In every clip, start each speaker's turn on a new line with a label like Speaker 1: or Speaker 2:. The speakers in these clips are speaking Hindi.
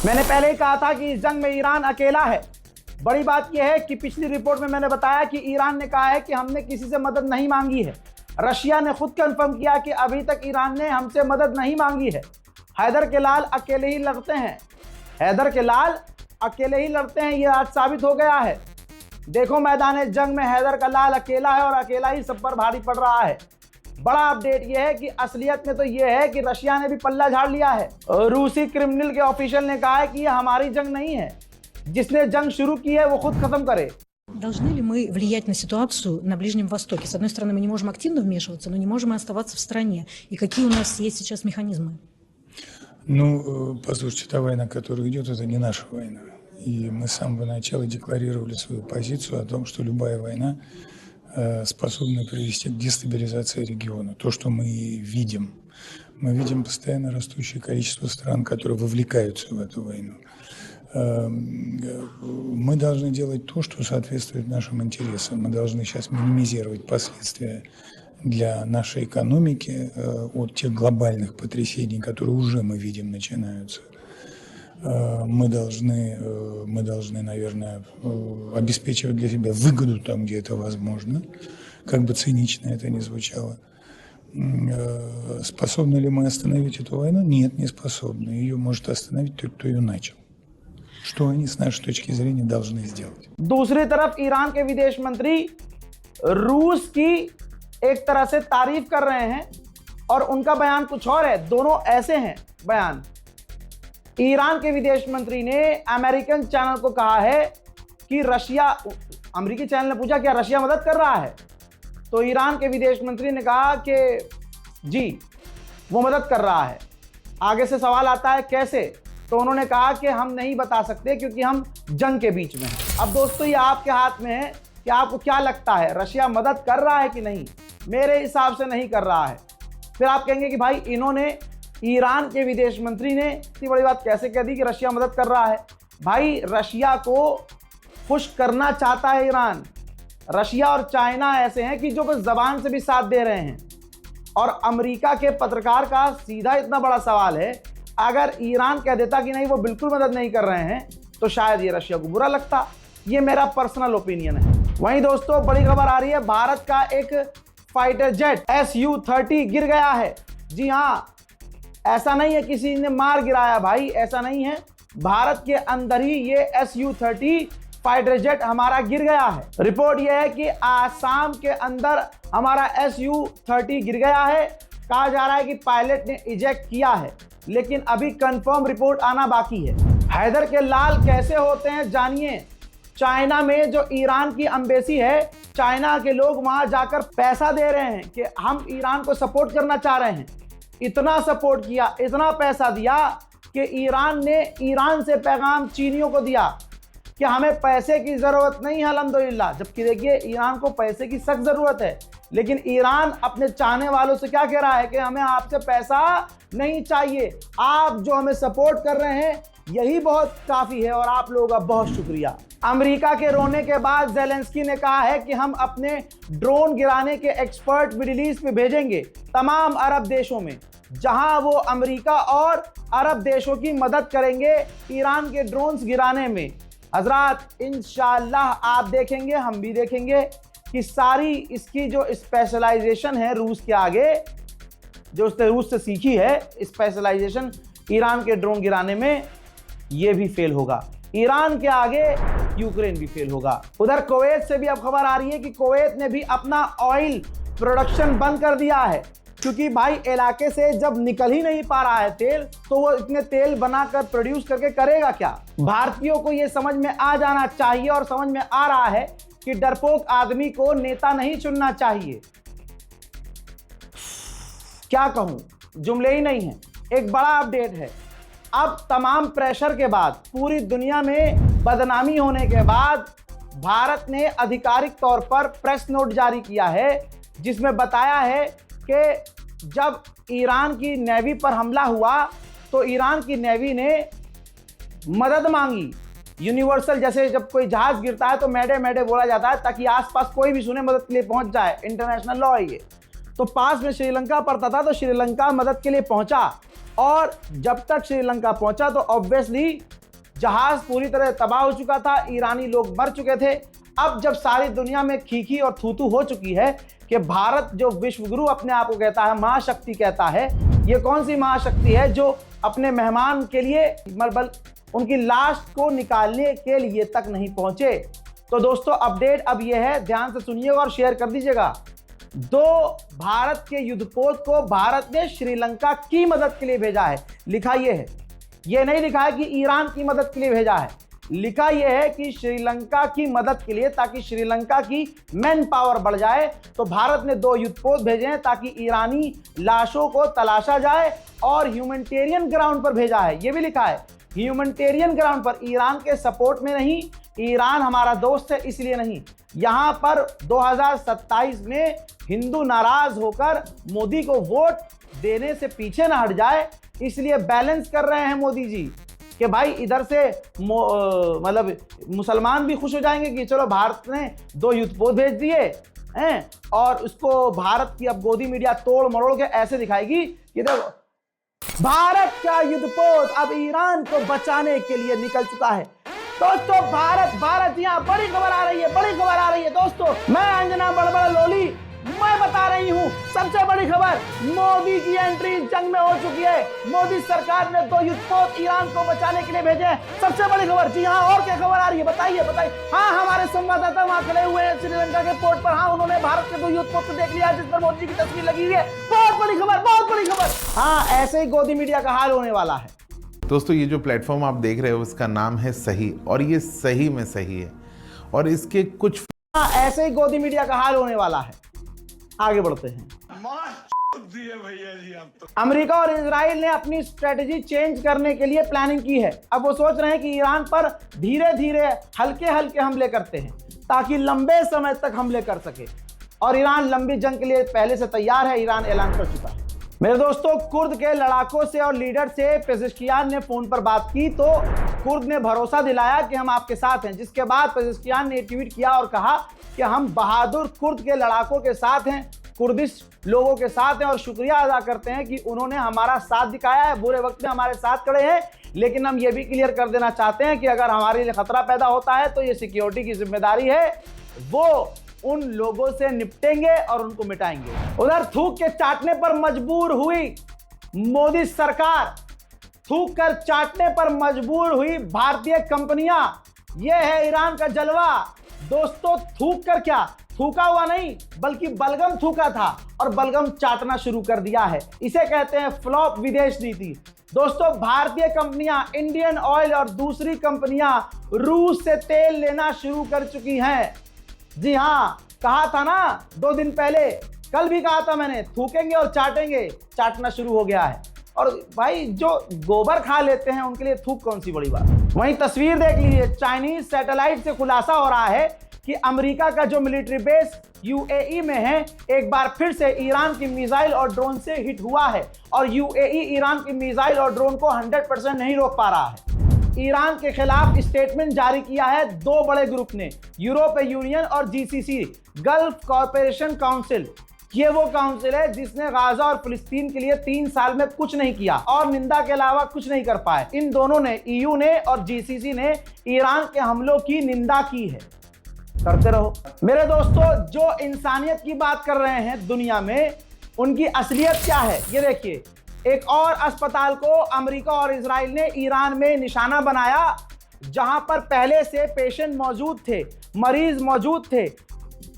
Speaker 1: मैंने पहले ही कहा था कि इस जंग में ईरान अकेला है। बड़ी बात यह है कि पिछली रिपोर्ट में मैंने बताया कि ईरान ने कहा है कि हमने किसी से मदद नहीं मांगी है। रशिया ने खुद कंफर्म किया कि अभी तक ईरान ने हमसे मदद नहीं मांगी है। हैदर के लाल अकेले ही लड़ते हैं, हैदर के लाल अकेले ही लड़ते हैं, ये आज साबित हो गया है। देखो मैदान जंग में हैदर का लाल अकेला है और अकेला ही सब पर भारी पड़ रहा है। बड़ा अपडेट यह है कि असलियत में तो यह है कि रशिया ने भी पल्ला झाड़ लिया है। रूसी क्रिमिनल के ऑफिशियल ने कहा है कि यह हमारी जंग नहीं है, जिसने जंग शुरू की है वो खुद खत्म करे।
Speaker 2: Должны ли мы влиять на ситуацию на Ближнем Востоке? С одной стороны, мы не можем активно вмешиваться, но не можем и оставаться в стороне. И какие у нас есть сейчас механизмы?
Speaker 3: Послушайте, та война, которая идет, это не наша война. И мы с самого начала декларировали свою позицию о том, что любая война способна привести к дестабилизации региона. То, что мы видим. Мы видим постоянно растущее количество стран, которые вовлекаются в эту войну. Мы должны делать то, что соответствует нашим интересам. Мы должны сейчас минимизировать последствия для нашей экономики от тех глобальных потрясений, которые уже мы видим начинаются. Мы должны, наверное, обеспечивать для себя выгоду там, где это возможно, как бы цинично это ни звучало. Способны ли мы остановить эту войну? Нет, не способны. Ее может остановить тот, кто ее начал. Что они с нашей точки зрения должны сделать?
Speaker 1: दूसरी तरफ ईरान के विदेश मंत्री रूस की एक तरह से तारीफ कर रहे हैं और उनका बयान कुछ और है। दोनों ऐसे हैं बयान। ईरान के विदेश मंत्री ने अमेरिकन चैनल को कहा है कि रशिया, अमेरिकी चैनल ने पूछा क्या रशिया मदद कर रहा है, तो ईरान के विदेश मंत्री ने कहा कि जी वो मदद कर रहा है। आगे से सवाल आता है कैसे, तो उन्होंने कहा कि हम नहीं बता सकते क्योंकि हम जंग के बीच में हैं। अब दोस्तों ये आपके हाथ में है कि आपको क्या लगता है, रशिया मदद कर रहा है कि नहीं? मेरे हिसाब से नहीं कर रहा है। फिर आप कहेंगे कि भाई इन्होंने, ईरान के विदेश मंत्री ने इतनी बड़ी बात कैसे कह दी कि रशिया मदद कर रहा है? भाई रशिया को खुश करना चाहता है ईरान। रशिया और चाइना ऐसे हैं कि जो बस जबान से भी साथ दे रहे हैं। और अमेरिका के पत्रकार का सीधा इतना बड़ा सवाल है, अगर ईरान कह देता कि नहीं वो बिल्कुल मदद नहीं कर रहे हैं तो शायद ये रशिया को बुरा लगता। ये मेरा पर्सनल ओपिनियन है। वहीं दोस्तों बड़ी खबर आ रही है, भारत का एक फाइटर जेट Su-30 गिर गया है। जी हाँ, ऐसा नहीं है किसी ने मार गिराया भाई, ऐसा नहीं है। भारत के अंदर ही ये Su-30 फाइटर जेट हमारा गिर गया है। रिपोर्ट यह है कि आसाम के अंदर हमारा Su-30 गिर गया है। कहा जा रहा है कि पायलट ने इजेक्ट किया है, लेकिन अभी कंफर्म रिपोर्ट आना बाकी है। हैदर के लाल कैसे होते हैं जानिए। चाइना में जो ईरान की एम्बेसी है, चाइना के लोग वहां जाकर पैसा दे रहे हैं कि हम ईरान को सपोर्ट करना चाह रहे हैं। इतना सपोर्ट किया, इतना पैसा दिया कि ईरान ने ईरान से पैगाम चीनियों को दिया कि हमें पैसे की ज़रूरत नहीं है अल्हम्दुलिल्लाह। जबकि देखिए ईरान को पैसे की सख्त ज़रूरत है, लेकिन ईरान अपने चाहने वालों से क्या कह रहा है कि हमें आपसे पैसा नहीं चाहिए, आप जो हमें सपोर्ट कर रहे हैं यही बहुत काफ़ी है और आप लोगों का बहुत शुक्रिया। अमेरिका के रोने के बाद ज़ेलेंस्की ने कहा है कि हम अपने ड्रोन गिराने के एक्सपर्ट मिडिल ईस्ट में भेजेंगे, तमाम अरब देशों में, जहां वो अमेरिका और अरब देशों की मदद करेंगे ईरान के ड्रोन्स गिराने में। हजरात इंशाअल्लाह आप देखेंगे, हम भी देखेंगे कि सारी इसकी जो स्पेशलाइजेशन है रूस के आगे, जो उसने रूस से सीखी है स्पेशलाइजेशन ईरान के ड्रोन गिराने में, ये भी फेल होगा। ईरान के आगे यूक्रेन भी फेल होगा। उधर कुवैत से भी अब खबर आ रही है कि कुवैत ने भी अपना ऑयल प्रोडक्शन बंद कर दिया है, क्योंकि भाई इलाके से जब निकल ही नहीं पा रहा है तेल, तो वो इतने तेल बनाकर प्रोड्यूस करके करेगा क्या? भारतीयों को ये समझ में आ जाना चाहिए और समझ में आ रहा है कि डरपोक आदमी को नेता नहीं चुनना चाहिए। क्या कहूं, जुमले ही नहीं है। एक बड़ा अपडेट है, अब तमाम प्रेशर के बाद, पूरी दुनिया में बदनामी होने के बाद, भारत ने आधिकारिक तौर पर प्रेस नोट जारी किया है, जिसमें बताया है कि जब ईरान की नेवी पर हमला हुआ तो ईरान की नेवी ने मदद मांगी। यूनिवर्सल, जैसे जब कोई जहाज गिरता है तो मैडे मैडे बोला जाता है ताकि आसपास कोई भी सुने, मदद के लिए पहुंच जाए। इंटरनेशनल लॉ है ये। तो पास में श्रीलंका पड़ता था तो श्रीलंका मदद के लिए पहुंचा और जब तक श्रीलंका पहुंचा तो ऑब्वियसली जहाज पूरी तरह तबाह हो चुका था, ईरानी लोग मर चुके थे। अब जब सारी दुनिया में खीखी और थूथू हो चुकी है कि भारत जो विश्वगुरु अपने आप को कहता है, महाशक्ति कहता है, ये कौन सी महाशक्ति है जो अपने मेहमान के लिए उनकी लाश को निकालने के लिए तक नहीं पहुंचे। तो दोस्तों अपडेट अब यह है, ध्यान से सुनिएगा और शेयर कर दीजिएगा। 2 भारत के युद्धपोत को भारत ने श्रीलंका की मदद के लिए भेजा है। लिखा यह है, यह नहीं लिखा है कि ईरान की मदद के लिए भेजा है, लिखा यह है कि श्रीलंका की मदद के लिए, ताकि श्रीलंका की मैन पावर बढ़ जाए। तो भारत ने 2 युद्धपोत भेजे हैं ताकि ईरानी लाशों को तलाशा जाए और ह्यूमैनिटेरियन ग्राउंड पर भेजा है। यह भी लिखा है ह्यूमैनिटेरियन ग्राउंड पर, ईरान के सपोर्ट में नहीं। ईरान हमारा दोस्त है इसलिए नहीं। यहां पर 2027 में हिंदू नाराज होकर मोदी को वोट देने से पीछे ना हट जाए, इसलिए बैलेंस कर रहे हैं मोदी जी कि भाई इधर से मुसलमान भी खुश हो जाएंगे कि चलो भारत ने 2 युद्धपोत भेज दिए हैं, और उसको भारत की अब गोदी मीडिया तोड़ मरोड़ के ऐसे दिखाएगी कि देखो भारत का युद्धपोत अब ईरान को बचाने के लिए निकल चुका है। दोस्तों भारत यहाँ बड़ी खबर आ रही है, बड़ी खबर आ रही है दोस्तों। मैं अंजना बड़बड़ लोली, मैं बता रही हूँ सबसे बड़ी खबर, मोदी की एंट्री इस जंग में हो चुकी है। मोदी सरकार ने 2 युद्धपोत ईरान को बचाने के लिए भेजे हैं। सबसे बड़ी खबर। जी हाँ, और क्या खबर आ रही है बताइए। हाँ, हमारे संवाददाता वहां खड़े हुए हैं श्रीलंका के पोर्ट पर। हाँ, उन्होंने भारत के 2 युद्धपोत को देख लिया जिस पर मोदी की तस्वीर लगी हुई है। बहुत बड़ी खबर, बहुत बड़ी खबर। हाँ, ऐसे ही गोदी मीडिया का हाल होने वाला है।
Speaker 4: दोस्तों ये जो प्लेटफॉर्म आप देख रहे हो उसका नाम है सही, और ये सही में सही है, और इसके कुछ
Speaker 1: ऐसे ही गोदी मीडिया का हाल होने वाला है। आगे बढ़ते हैं। अमेरिका और इजराइल ने अपनी स्ट्रेटजी चेंज करने के लिए प्लानिंग की है। अब वो सोच रहे हैं कि ईरान पर धीरे धीरे हल्के हल्के हमले करते हैं ताकि लंबे समय तक हमले कर सके, और ईरान लंबी जंग के लिए पहले से तैयार है। ईरान ऐलान कर चुका है। मेरे दोस्तों, कुर्द के लड़ाकों से और लीडर से पेजेश्कियान ने फोन पर बात की तो कुर्द ने भरोसा दिलाया कि हम आपके साथ हैं, जिसके बाद पेजेश्कियान ने ट्वीट किया और कहा कि हम बहादुर कुर्द के लड़ाकों के साथ हैं, कुर्दिश लोगों के साथ हैं, और शुक्रिया अदा करते हैं कि उन्होंने हमारा साथ दिखाया है, बुरे वक्त में हमारे साथ खड़े हैं। लेकिन हम ये भी क्लियर कर देना चाहते हैं कि अगर हमारे लिए खतरा पैदा होता है तो ये सिक्योरिटी की जिम्मेदारी है, वो उन लोगों से निपटेंगे और उनको मिटाएंगे। उधर थूक के चाटने पर मजबूर हुई मोदी सरकार, थूक कर चाटने पर मजबूर हुई भारतीय कंपनियां। यह है ईरान का जलवा। दोस्तों, थूक कर क्या, थूका हुआ नहीं बल्कि बलगम थूका था और बलगम चाटना शुरू कर दिया है। इसे कहते हैं फ्लॉप विदेश नीति। दोस्तों, भारतीय कंपनियां, इंडियन ऑयल और दूसरी कंपनियां रूस से तेल लेना शुरू कर चुकी हैं। जी हाँ, कहा था ना 2 दिन पहले, कल भी कहा था मैंने, थूकेंगे और चाटेंगे, चाटना शुरू हो गया है। और भाई जो गोबर खा लेते हैं उनके लिए थूक कौन सी बड़ी बात। वहीं तस्वीर देख लीजिए, चाइनीज सैटेलाइट से खुलासा हो रहा है कि अमेरिका का जो मिलिट्री बेस यूएई में है एक बार फिर से ईरान की मिसाइल और ड्रोन से हिट हुआ है, और यूएई ईरान की मिसाइल और ड्रोन को 100% नहीं रोक पा रहा है। ईरान के खिलाफ स्टेटमेंट जारी किया है 2 बड़े ग्रुप ने, यूरोपीय यूनियन और जीसीसी, गल्फ कॉरपोरेशन काउंसिल। ये वो काउंसिल है जिसने गाजा और फिलिस्तीन के लिए 3 साल में कुछ नहीं किया और निंदा के अलावा कुछ नहीं कर पाए। इन दोनों ने, ईयू ने और जीसीसी ने, ईरान के हमलों की निंदा की है। करते रहो मेरे दोस्तों। जो इंसानियत की बात कर रहे हैं दुनिया में, उनकी असलियत क्या है ये देखिए। एक और अस्पताल को अमेरिका और इजराइल ने ईरान में निशाना बनाया, जहां पर पहले से पेशेंट मौजूद थे, मरीज मौजूद थे।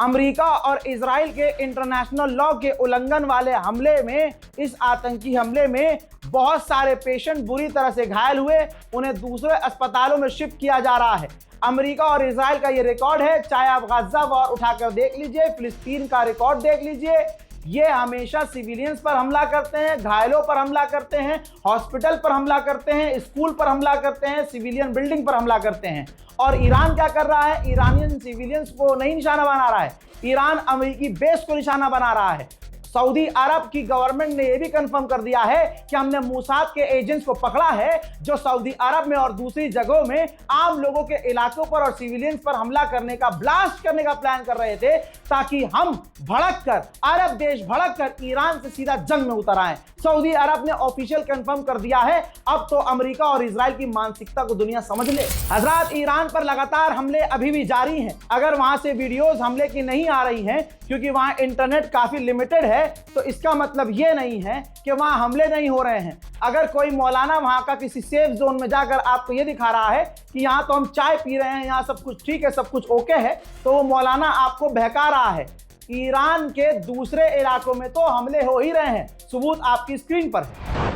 Speaker 1: अमेरिका और इजराइल के इंटरनेशनल लॉ के उल्लंघन वाले हमले में, इस आतंकी हमले में बहुत सारे पेशेंट बुरी तरह से घायल हुए, उन्हें दूसरे अस्पतालों में शिफ्ट किया जा रहा है। अमेरिका और इजराइल का ये रिकॉर्ड है, चाहे आप गाजा वॉर उठाकर देख लीजिए, फिलिस्तीन का रिकॉर्ड देख लीजिए। ये हमेशा सिविलियंस पर हमला करते हैं, घायलों पर हमला करते हैं, हॉस्पिटल पर हमला करते हैं, स्कूल पर हमला करते हैं, सिविलियन बिल्डिंग पर हमला करते हैं। और ईरान क्या कर रहा है? ईरानियन सिविलियंस को नहीं निशाना बना रहा है, ईरान अमेरिकी बेस को निशाना बना रहा है। सऊदी अरब की गवर्नमेंट ने यह भी कंफर्म कर दिया है कि हमने मूसाद के एजेंट्स को पकड़ा है जो सऊदी अरब में और दूसरी जगहों में आम लोगों के इलाकों पर और सिविलियंस पर हमला करने का, ब्लास्ट करने का प्लान कर रहे थे, ताकि हम भड़क कर, अरब देश भड़क कर ईरान से सीधा जंग में उतर आए। सऊदी अरब ने ऑफिशियल कंफर्म कर दिया है। अब तो अमेरिका और इजराइल की मानसिकता को दुनिया समझ ले। हजरात, ईरान पर लगातार हमले अभी भी जारी हैं। अगर वहां से वीडियोस हमले की नहीं आ रही हैं क्योंकि वहां इंटरनेट काफी लिमिटेड है, तो इसका मतलब यह नहीं है कि वहां हमले नहीं हो रहे हैं। अगर कोई मौलाना वहां का किसी सेफ जोन में जाकर आपको यह दिखा रहा है कि यहां तो हम चाय पी रहे हैं, यहां सब कुछ ठीक है, सब कुछ ओके है, तो वो मौलाना आपको बहका रहा है। ईरान के दूसरे इलाकों में तो हमले हो ही रहे हैं। सबूत आपकी स्क्रीन पर है।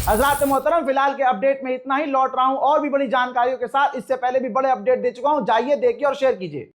Speaker 1: हज़रात मोहतरम, फिलहाल के अपडेट में इतना ही। लौट रहा हूं और भी बड़ी जानकारियों के साथ। इससे पहले भी बड़े अपडेट दे चुका हूं, जाइए देखिए और शेयर कीजिए।